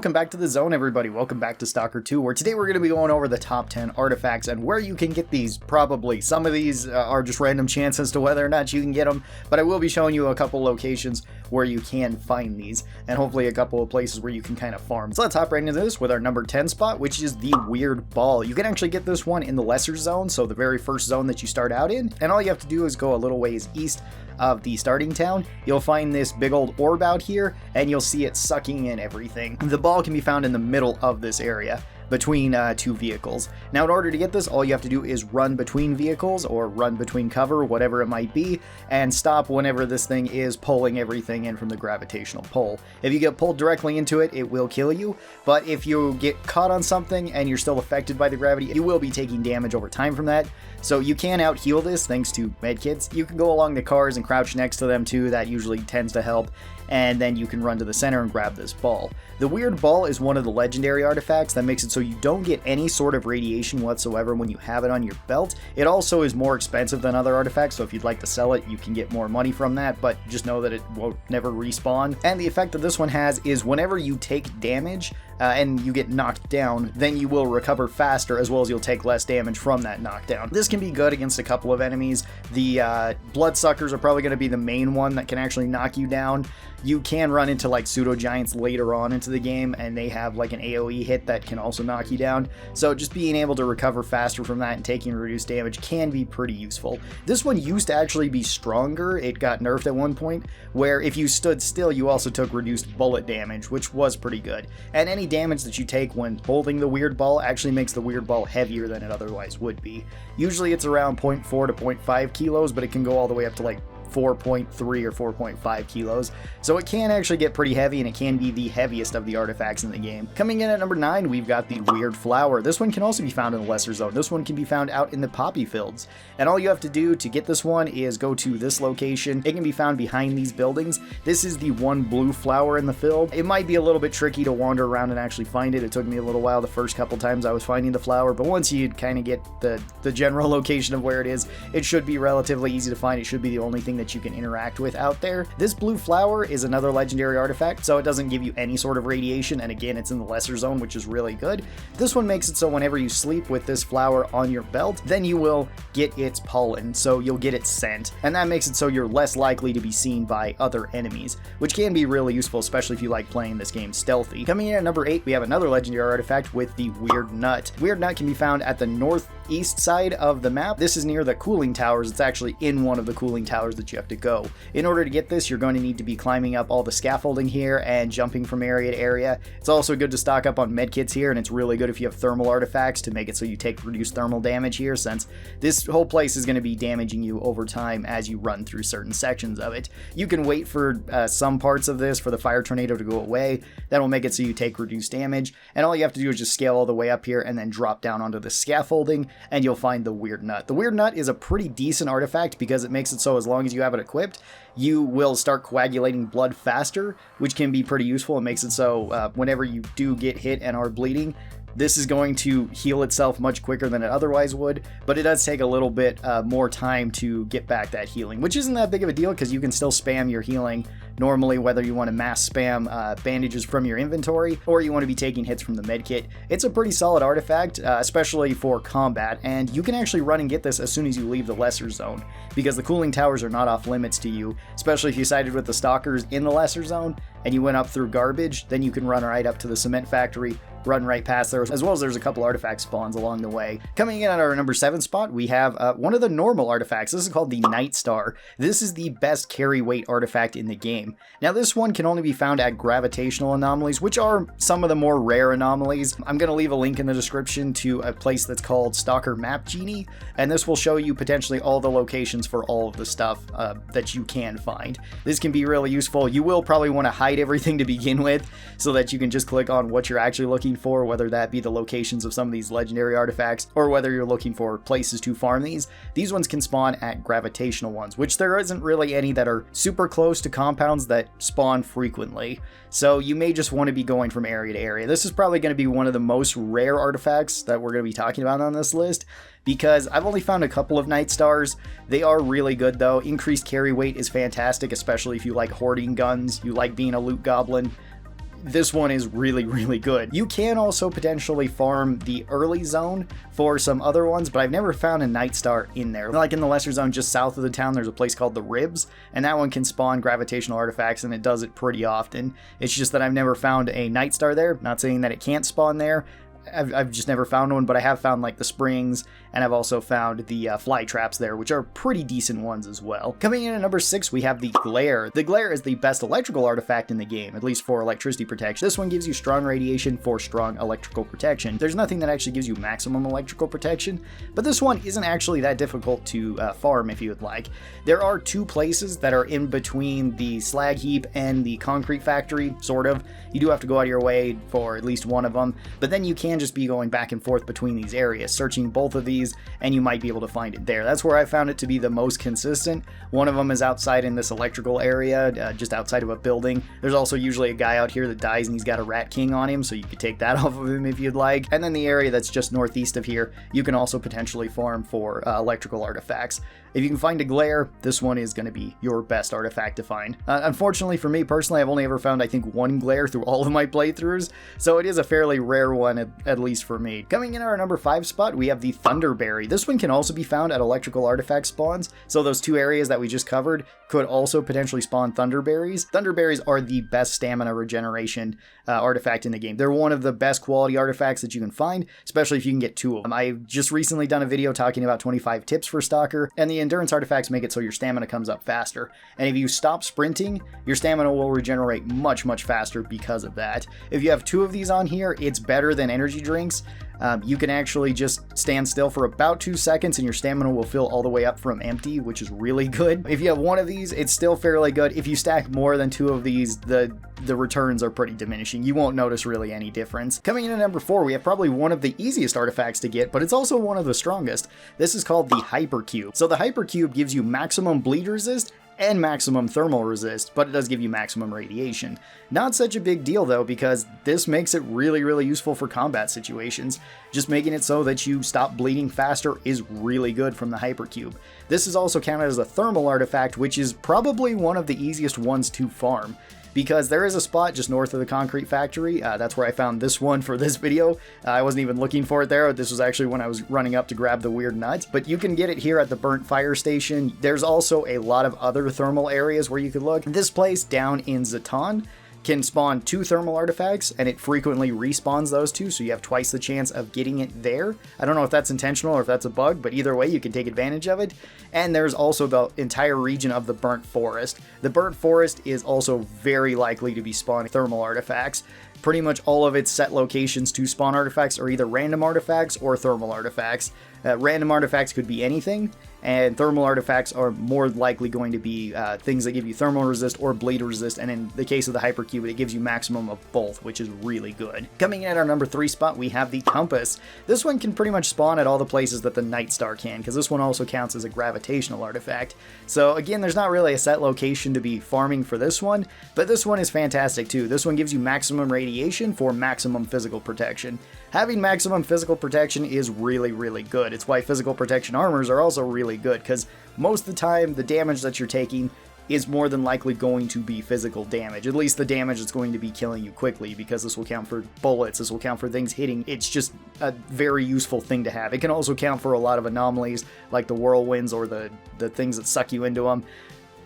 welcome back to the zone, everybody. Welcome back to Stalker 2, where today we're going to be going over the top 10 artifacts and where you can get these. Probably some of these are just random chance as to whether or not you can get them, but I will be showing you a couple locations where you can find these, and hopefully a couple of places where you can kind of farm. So let's hop right into this with our number 10 spot, which is the Weird Ball. You can actually get this one in the lesser zone, so the very first zone that you start out in, and all you have to do is go a little ways east of the starting town. You'll find this big old orb out here, and you'll see it sucking in everything. The ball can be found in the middle of this area, between two vehicles. Now, in order to get this, all you have to do is run between vehicles or run between cover, whatever it might be, and stop whenever this thing is pulling everything in from the gravitational pull. If you get pulled directly into it, it will kill you, but if you get caught on something and you're still affected by the gravity, you will be taking damage over time from that. So you can out heal this thanks to medkits. You can go along the cars and crouch next to them too, that usually tends to help, and then you can run to the center and grab this ball. The Weird Ball is one of the legendary artifacts that makes it so you don't get any sort of radiation whatsoever when you have it on your belt. It also is more expensive than other artifacts, so if you'd like to sell it, you can get more money from that, but just know that it won't never respawn. And the effect that this one has is whenever you take damage and you get knocked down, then you will recover faster, as well as you'll take less damage from that knockdown. This can be good against a couple of enemies. The bloodsuckers are probably going to be the main one that can actually knock you down. You can run into like pseudo giants later on into the game, and they have like an AoE hit that can also knock you down. So just being able to recover faster from that and taking reduced damage can be pretty useful. This one used to actually be stronger. It got nerfed at one point, where if you stood still, you also took reduced bullet damage, which was pretty good. And any damage that you take when holding the Weird Ball actually makes the Weird Ball heavier than it otherwise would be. Usually it's around 0.4 to 0.5 kilos, but it can go all the way up to like 4.3 or 4.5 kilos, so it can actually get pretty heavy, and it can be the heaviest of the artifacts in the game. Coming in at number 9, we've got the Weird Flower. This one can also be found in the lesser zone. This one can be found out in the poppy fields, and all you have to do to get this one is go to this location. It can be found behind these buildings. This is the one blue flower in the field. It might be a little bit tricky to wander around and actually find it. It took me a little while the first couple times I was finding the flower, but once you kind of get the general location of where it is, it should be relatively easy to find. It should be the only thing that you can interact with out there. This blue flower is another legendary artifact, so it doesn't give you any sort of radiation, and again, it's in the lesser zone, which is really good. This one makes it so whenever you sleep with this flower on your belt, then you will get its pollen, so you'll get its scent, and that makes it so you're less likely to be seen by other enemies, which can be really useful, especially if you like playing this game stealthy. Coming in at number 8, we have another legendary artifact with the Weird Nut. Weird Nut can be found at the northeast side of the map. This is near the cooling towers. It's actually in one of the cooling towers that you have to go. In order to get this, you're going to need to be climbing up all the scaffolding here and jumping from area to area. It's also good to stock up on medkits here, and it's really good if you have thermal artifacts to make it so you take reduced thermal damage here, since this whole place is going to be damaging you over time as you run through certain sections of it. You can wait for some parts of this for the fire tornado to go away. That'll make it so you take reduced damage, and all you have to do is just scale all the way up here and then drop down onto the scaffolding, and you'll find the Weird Nut. The Weird Nut is a pretty decent artifact because it makes it so as long as you have it equipped, you will start coagulating blood faster, which can be pretty useful. It makes it so whenever you do get hit and are bleeding, this is going to heal itself much quicker than it otherwise would, but it does take a little bit more time to get back that healing, which isn't that big of a deal because you can still spam your healing normally, whether you want to mass spam bandages from your inventory or you want to be taking hits from the medkit. It's a pretty solid artifact, especially for combat, and you can actually run and get this as soon as you leave the lesser zone, because the cooling towers are not off limits to you, especially if you sided with the stalkers in the lesser zone and you went up through garbage. Then you can run right up to the cement factory, run right past there, as well as there's a couple artifact spawns along the way. Coming in at our number 7 spot, we have one of the normal artifacts. This is called the s.t.a.l.k.e.r. This is the best carry weight artifact in the game. Now, this one can only be found at gravitational anomalies, which are some of the more rare anomalies. I'm going to leave a link in the description to a place that's called Stalker Map Genie, and this will show you potentially all the locations for all of the stuff that you can find. This can be really useful. You will probably want to hide everything to begin with so that you can just click on what you're actually looking for, whether that be the locations of some of these legendary artifacts or whether you're looking for places to farm these. These ones can spawn at gravitational ones, which there isn't really any that are super close to compounds that spawn frequently. So you may just want to be going from area to area. This is probably going to be one of the most rare artifacts that we're going to be talking about on this list, because I've only found a couple of Night Stars. They are really good though. Increased carry weight is fantastic, especially if you like hoarding guns, you like being a loot goblin. this one is really, really good. You can also potentially farm the early zone for some other ones, but I've never found a Night Star in there. Like in the lesser zone just south of the town, there's a place called the Ribs, and that one can spawn gravitational artifacts, and it does it pretty often. It's just that I've never found a Night Star there. Not saying that it can't spawn there. I've just never found one, but I have found like the springs, and I've also found the fly traps there, which are pretty decent ones as well. Coming in at number 6, we have the Glare. The Glare is the best electrical artifact in the game, at least for electricity protection. This one gives you strong radiation for strong electrical protection. There's nothing that actually gives you maximum electrical protection, but this one isn't actually that difficult to farm if you would like. There are 2 places that are in between the slag heap and the concrete factory, sort of. You do have to go out of your way for at least one of them, but then you can just be going back and forth between these areas, searching both of these, and you might be able to find it there. That's where I found it to be the most consistent. One of them is outside in this electrical area, just outside of a building. There's also usually a guy out here that dies and he's got a Rat King on him, so you could take that off of him if you'd like. And then the area that's just northeast of here, you can also potentially farm for electrical artifacts. If you can find a Glare, this one is going to be your best artifact to find. Unfortunately for me personally, I've only ever found I think 1 Glare through all of my playthroughs, so it is a fairly rare one, at least for me. Coming in at our number 5 spot, we have the Thunderberry. This one can also be found at electrical artifact spawns, so those 2 areas that we just covered could also potentially spawn Thunderberries. Thunderberries are the best stamina regeneration artifact in the game. They're one of the best quality artifacts that you can find, especially if you can get 2 of them. I've just recently done a video talking about 25 tips for Stalker, and the endurance artifacts make it so your stamina comes up faster. And if you stop sprinting, your stamina will regenerate much, much faster because of that. If you have 2 of these on here, it's better than energy drinks. You can actually just stand still for about 2 seconds and your stamina will fill all the way up from empty, which is really good. If you have 1 of these, it's still fairly good. If you stack more than 2 of these, the returns are pretty diminishing. You won't notice really any difference. Coming in at number 4, we have probably one of the easiest artifacts to get, but it's also one of the strongest. This is called the Hypercube. So the Hypercube gives you maximum bleed resist and maximum thermal resist, but it does give you maximum radiation. Not such a big deal though, because this makes it really, really useful for combat situations. Just making it so that you stop bleeding faster is really good from the Hypercube. This is also counted as a thermal artifact, which is probably one of the easiest ones to farm, because there is a spot just north of the concrete factory. That's where I found this one for this video. I wasn't even looking for it there. This was actually when I was running up to grab the weird nut. But you can get it here at the burnt fire station. There's also a lot of other thermal areas where you could look. This place down in s.t.a.l.k.e.r can spawn 2 thermal artifacts, and it frequently respawns those 2, so you have twice the chance of getting it there. I don't know if that's intentional or if that's a bug, but either way you can take advantage of it. And there's also the entire region of the burnt forest. The burnt forest is also very likely to be spawning thermal artifacts. Pretty much all of its set locations to spawn artifacts are either random artifacts or thermal artifacts. Random artifacts could be anything, and thermal artifacts are more likely going to be things that give you thermal resist or bleed resist, and in the case of the Hypercube, it gives you maximum of both, which is really good. Coming in at our number 3 spot, we have the Compass. This one can pretty much spawn at all the places that the Night Star can, because this one also counts as a gravitational artifact. So again, there's not really a set location to be farming for this one, but this one is fantastic too. This one gives you maximum radiation for maximum physical protection. Having maximum physical protection is really, really good. It's why physical protection armors are also really good, because most of the time the damage that you're taking is more than likely going to be physical damage. At least the damage that's going to be killing you quickly, because this will count for bullets, this will count for things hitting. It's just a very useful thing to have. It can also count for a lot of anomalies, like the whirlwinds or the things that suck you into them.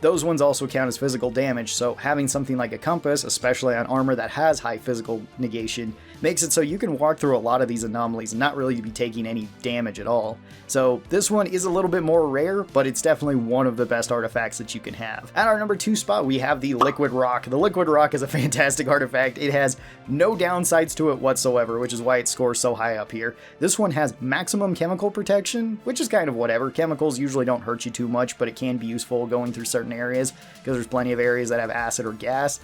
Those ones also count as physical damage, so having something like a compass, especially on armor that has high physical negation, makes it so you can walk through a lot of these anomalies and not really be taking any damage at all. So this one is a little bit more rare, but it's definitely one of the best artifacts that you can have. At our number 2 spot, we have the Liquid Rock. The Liquid Rock is a fantastic artifact. It has no downsides to it whatsoever, which is why it scores so high up here. This one has maximum chemical protection, which is kind of whatever. Chemicals usually don't hurt you too much, but it can be useful going through certain areas, because there's plenty of areas that have acid or gas.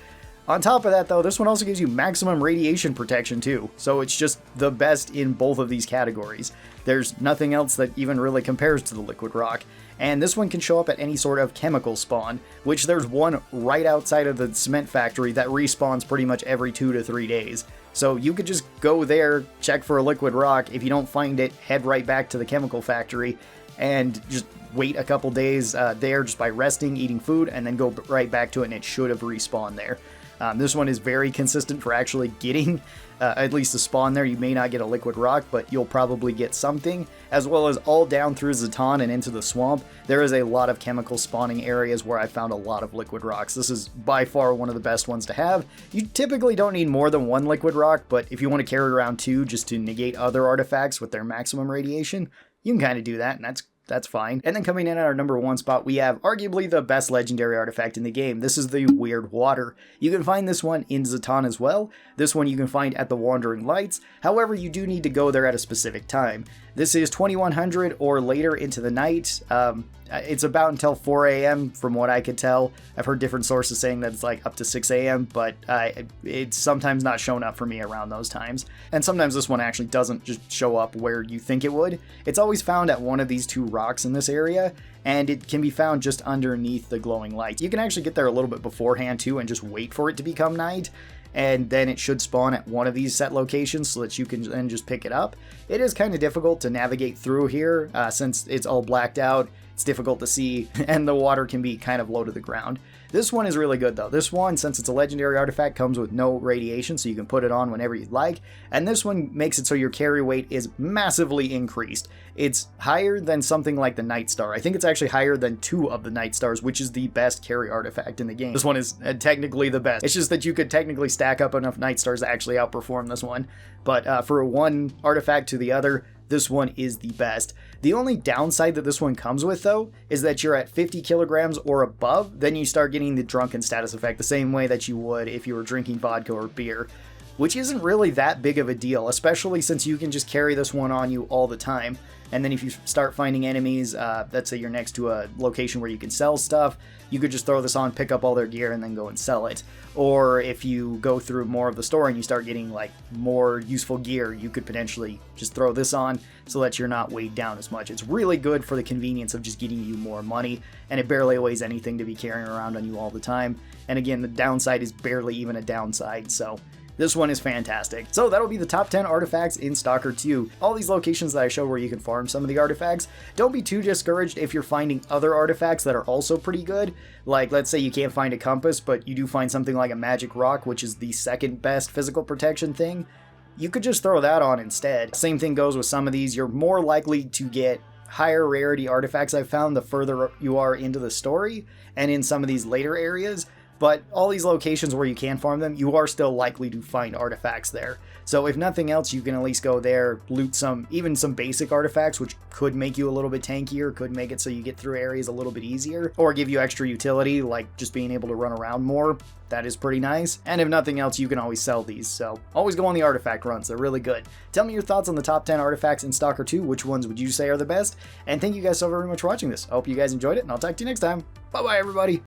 On top of that though, this one also gives you maximum radiation protection too, so it's just the best in both of these categories. There's nothing else that even really compares to the Liquid Rock. And this one can show up at any sort of chemical spawn, which there's one right outside of the cement factory that respawns pretty much every 2 to 3 days. So you could just go there, check for a Liquid Rock. If you don't find it, head right back to the chemical factory and just wait a couple days there just by resting, eating food, and then go right back to it, and it should have respawned there. This one is very consistent for actually getting at least a spawn there. You may not get a liquid rock, but you'll probably get something, as well as all down through s.t.a.l.k.e.r and into the swamp. There is a lot of chemical spawning areas where I found a lot of liquid rocks. This is by far one of the best ones to have. You typically don't need more than one liquid rock, but if you want to carry around two just to negate other artifacts with their maximum radiation, you can kind of do that, and that's fine. And then coming in at our number 1 spot, we have arguably the best legendary artifact in the game. This is the Weird Water. You can find this one in s.t.a.l.k.e.r as well. This one you can find at the Wandering Lights. However, you do need to go there at a specific time. This is 2100 or later into the night. It's about until 4 a.m. from what I could tell. I've heard different sources saying that it's like up to 6 a.m., but it's sometimes not shown up for me around those times. And sometimes this one actually doesn't just show up where you think it would. It's always found at one of these 2 rocks in this area, and it can be found just underneath the glowing lights. You can actually get there a little bit beforehand too and just wait for it to become night, and then it should spawn at one of these set locations so that you can then just pick it up. It is kind of difficult to navigate through here since it's all blacked out. It's difficult to see, and the water can be kind of low to the ground. This one is really good though. This one, since it's a legendary artifact, comes with no radiation, so you can put it on whenever you'd like. And this one makes it so your carry weight is massively increased. It's higher than something like the Night Star. I think it's actually higher than 2 of the Night Stars, which is the best carry artifact in the game. This one is technically the best. It's just that you could technically stack up enough Night Stars to actually outperform this one. But for one artifact to the other, this one is the best. The only downside that this one comes with, though, is that you're at 50 kilograms or above, then you start getting the drunken status effect the same way that you would if you were drinking vodka or beer, which isn't really that big of a deal, especially since you can just carry this one on you all the time. And then if you start finding enemies, let's say you're next to a location where you can sell stuff, you could just throw this on, pick up all their gear, and then go and sell it. Or if you go through more of the store and you start getting like more useful gear, you could potentially just throw this on so that you're not weighed down as much. It's really good for the convenience of just getting you more money, and it barely weighs anything to be carrying around on you all the time. And again, the downside is barely even a downside, so this one is fantastic. So that'll be the top 10 artifacts in Stalker 2. All these locations that I show where you can farm some of the artifacts, don't be too discouraged if you're finding other artifacts that are also pretty good. Like, let's say you can't find a compass, but you do find something like a magic rock, which is the second best physical protection thing. You could just throw that on instead. Same thing goes with some of these. You're more likely to get higher rarity artifacts, I've found, the further you are into the story and in some of these later areas. But all these locations where you can farm them, you are still likely to find artifacts there. So if nothing else, you can at least go there, loot even some basic artifacts, which could make you a little bit tankier, could make it so you get through areas a little bit easier, or give you extra utility, like just being able to run around more. That is pretty nice. And if nothing else, you can always sell these. So always go on the artifact runs. They're really good. Tell me your thoughts on the top 10 artifacts in Stalker 2. Which ones would you say are the best? And thank you guys so very much for watching this. I hope you guys enjoyed it, and I'll talk to you next time. Bye-bye, everybody.